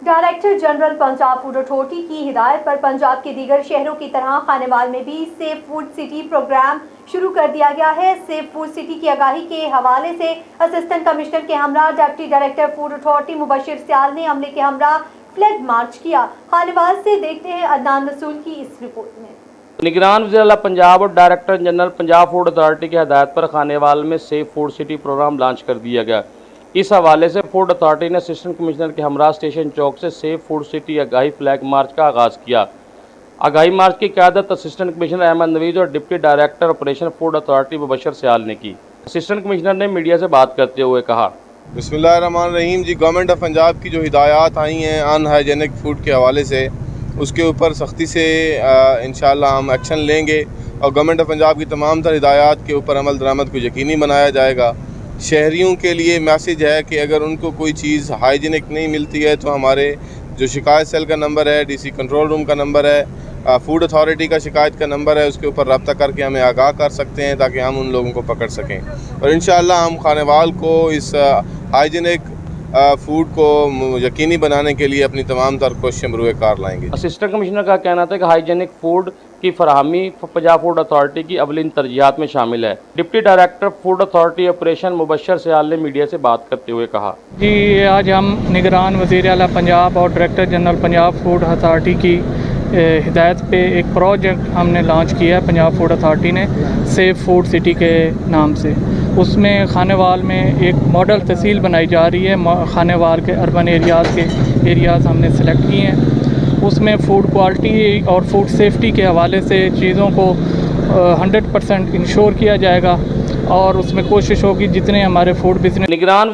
Director general Punjab food authority की हिदायत पर पंजाब के दीगर शहरों की तरह खानेवाल में भी सेफ फूड सिटी प्रोग्राम शुरू कर दिया गया है। सेफ फूड सिटी की आगाही के हवाले से असिस्टेंट कमिश्नर के हमरा deputy director food authority Mubashir Sial ने अमले के हमरा फ्लैग मार्च किया। खानेवाल से देखते हैं अदनान रसूल की इस रिपोर्ट में। निगरान वज़ीर-ए-आला पंजाब और director general Punjab food authority की हदायत पर खानेवाल में safe food city program launch कर दिया गया। इस हवाले से फूड अथॉरिटी ने असिस्टेंट कमिश्नर के हमरा स्टेशन चौक से सेफ फूड सिटी आगाही फ्लैग मार्च का आगाज़ किया। आगाही मार्च की क़यादत असिस्टेंट कमिश्नर अहमद नवीज़ और deputy director operation food authority Mubashir Sial ने की। असिस्टेंट कमिश्नर ने मीडिया से बात करते हुए कहा, बिस्मिल्लाहिर्रहमानिर्रहीम जी, गवर्नमेंट ऑफ पंजाब की जो हिदायत आई हैं अनहाइजेनिक फ़ूड के हवाले से, उसके ऊपर सख्ती से इंशाअल्लाह हम एक्शन लेंगे और गवर्नमेंट ऑफ पंजाब की तमाम तर हिदायत के ऊपर अमल दरामद को यकीनी बनाया जाएगा। शहरियों के लिए मैसेज है कि अगर उनको कोई चीज़ हाइजीनिक नहीं मिलती है तो हमारे जो शिकायत सेल का नंबर है, डीसी कंट्रोल रूम का नंबर है, फूड अथॉरिटी का शिकायत का नंबर है, उसके ऊपर रब्ता करके हमें आगाह कर सकते हैं ताकि हम उन लोगों को पकड़ सकें। और इंशाअल्लाह हम खानेवाल को इस हाइजीनिक फूड को यकीनी बनाने के लिए अपनी तमाम तर कोशिशें बरूए कार लाएंगे। असिस्टेंट कमिश्नर का कहना था कि हाइजीनिक फूड की फराहमी पंजाब फूड अथॉरिटी की अवलिन तरजीहात में शामिल है। Deputy director food authority operation Mubashir Sial ने मीडिया से बात करते हुए कहा, जी आज हम निगरान वज़ीर-ए-आला पंजाब और director general Punjab food authority की हिदायत पे एक प्रोजेक्ट हमने लॉन्च किया है पंजाब फूड अथॉरिटी ने सेफ फूड सिटी के नाम से। उसमें खानेवाल में एक मॉडल तहसील बनाई जा रही है। खानेवाल के अर्बन एरियाज़ हमने सेलेक्ट किए हैं। उसमें फूड क्वालिटी और फूड सेफ्टी के हवाले से चीज़ों को 100% इंश्योर किया जाएगा और उसमें कोशिश होगी जितने हमारे फूड बिजनेस निगरान